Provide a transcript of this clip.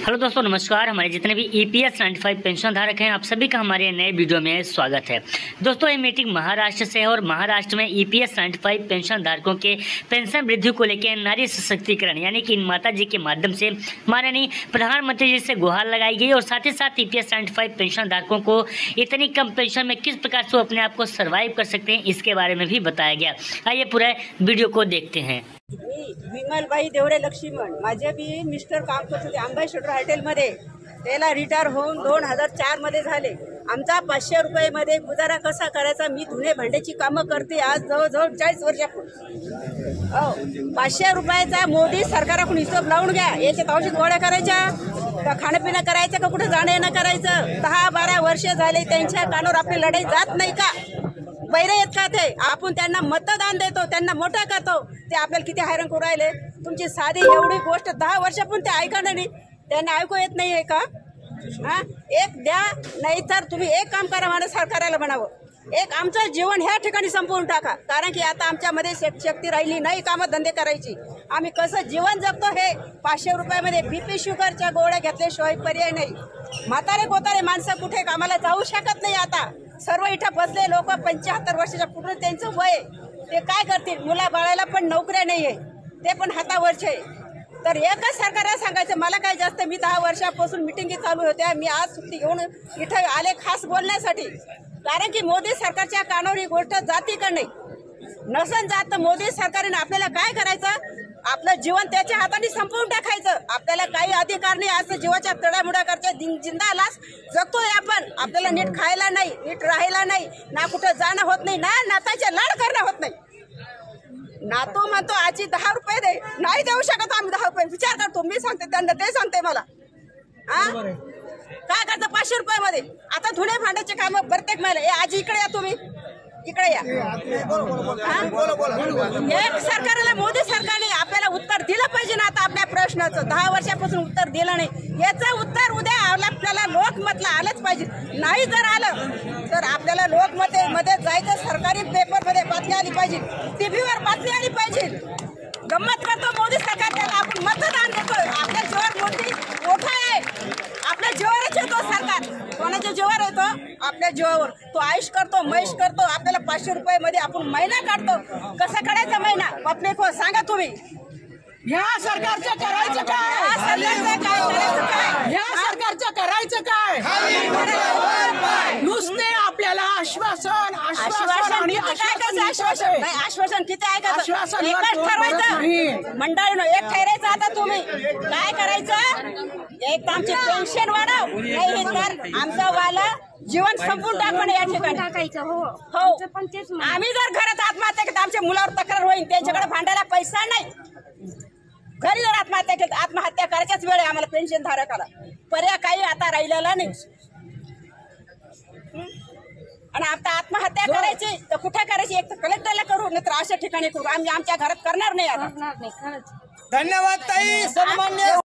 Hello दोस्तों, नमस्कार। हमारे जितने भी EPS 95 पेंशन धारक हैं, आप सभी का हमारे नए वीडियो में स्वागत है। दोस्तों, ये मीटिंग महाराष्ट्र से है और महाराष्ट्र में EPS 95 पेंशन धारकों के पेंशन वृद्धि को लेकर नारी सशक्तिकरण यानी कि इन माता जी के माध्यम से माननीय प्रधानमंत्री जी से गुहार लगाई गई और साथ ही साथ EPS 95 पेंशन धारकों को इतनी कम पेंशन में किस प्रकार से अपने आप को सर्वाइव कर सकते हैं, इसके बारे में भी बताया गया। आइए पूरे वीडियो को देखते हैं। विमलबाई देवरे लक्ष्मण माझे बी मिस्टर काम करत होते अंबासिडर हॉटेलमध्ये। त्याला रिटायर होऊन 2004 मध्ये झाले। आमचा 500 रुपयामध्ये गुजारा कसा करायचा, मी धुणे भांड्याची कामं करते आज जवळजवळ 40 वर्षापूर्वी। 500 रुपयाचा मोदी सरकाराकडून हिशोब लावून घ्या। याच्यात औषध गोळ्या करायच्या का खाणंपिणं करायचं का कुठं जाणं येणं करायचं। 10-12 वर्ष झाले त्यांच्या कानावर आपली लढाई जात नाही का? बैरे येत का ते? आपण त्यांना मतदान देतो, त्यांना मोठा करतो, ते आपल्याला किती हैराण करू राहिले। तुमची साधी एवढी गोष्ट 10 वर्षापूर्वी ते ऐकणार नाही, त्यांना ऐकू येत नाही आहे का? हां, एक द्या, नाही तर तुम्ही एक काम करा, मला सरकारला म्हणावं एक आमचं जीवन ह्या ठिकाणी संपवून टाका, कारण की आता आमच्यामध्ये शक्ती राहिली नाही कामं धंदे करायची। आम्ही कसं जीवन जगतो हे 500 रुपयामध्ये BP शुगरच्या गोळ्या घेतल्याशिवाय पर्याय नाही। म्हातारे कोतारे माणसं कुठे कामाला जाऊ शकत नाही। आता सर्व इथं बसले लोक 75 वर्षाच्या पुढे त्यांचं वय, ते काय करतील? मुला बाळाला पण नोकऱ्या नाही आहे, ते पण हातावरचे। तर एकच सरकारला सांगायचं, मला काय जास्त, मी 10 वर्षापासून मिटिंगी चालू होत्या, मी आज सुट्टी घेऊन इथं आले खास बोलण्यासाठी, कारण की मोदी सरकारच्या कानावर ही गोष्ट जाती का नाही? नसन जात तर मोदी सरकारने आपल्याला काय करायचं? आपलं जीवन त्याच्या हाताने संपवून टाकायचं। आपल्याला काही अधिकार नाही, असं जीवाच्या तडामुडा करते जिंदा लाच जगतोय आपण। आपल्याला नीट खायला नाही, नीट राहायला नाही, ना कुठं जाणं होत नाही, ना नाताचे लाड करणं होत नाही। नातू म्हणतो आजी 10 रुपये दे, नाही देऊ शकत आम्ही 10 रुपये। विचार करतो, मी सांगते त्यांना, ते सांगते मला। काय करतं 500 रुपयामध्ये? आता धुणे भांड्याचे काम प्रत्येक महिला, आजी इकडे या, तुम्ही इकडे या। एक सरकारला, मोदी सरकारने आपल्याला उत्तर दिलं पाहिजे ना आता आपल्या प्रश्नाचं। 10 वर्षापासून उत्तर दिलं नाही, याचं उत्तर उद्या आपल्याला लोकमतला आलंच पाहिजे। नाही जर आलं तर आपल्याला लोकमतमध्ये जायचं, सरकारी पेपरमध्ये बातमी आली पाहिजे, TV वर बातमी आली पाहिजे। गंमत करतो मोदी सरकार, त्याला आपण मतदान देतो, आपल्या जीवावर मोठा आहे, आपल्या जीवावरच येतो सरकार। कोणाच्या जीवावर येतो? आपल्या जीवावर। तो आयुष करतो, मैश करतो, आपल्याला 500 रुपयामध्ये आपण महिना काढतो। कसा काढायचा महिना? पत्नी को सांगा तुम्ही। या सरकारचं करायचं काय? या सरकारचं करायचं काय? नुसते आपल्याला आश्वासन आश्वासन किती ऐकायचं? एकच ठरवायचं मंडळीनं, एक ठरायचं। आता तुम्ही काय करायचं? एक आमची पेन्शन वाढव, नाही तर आमचं वाला जीवन संपून टाकणं या ठिकाणी। हो, आम्ही जर घरात आत्महत्या केली, आमच्या मुलावर तक्रार होईल, त्यांच्याकडे भांडायला पैसा नाही। घरी जर आत्महत्या केली, आत्महत्या करायच्याच वेळ आहे आम्हाला पेन्शन धारकाला, पर्याय काही आता राहिलेला नाही। आणि आता आत्महत्या करायची तर कुठे करायची? एक तर कलेक्टरला करू, नाही तर अशा ठिकाणी करू। आम्ही आमच्या घरात करणार नाही आता। धन्यवाद ताई, सन्मान्य।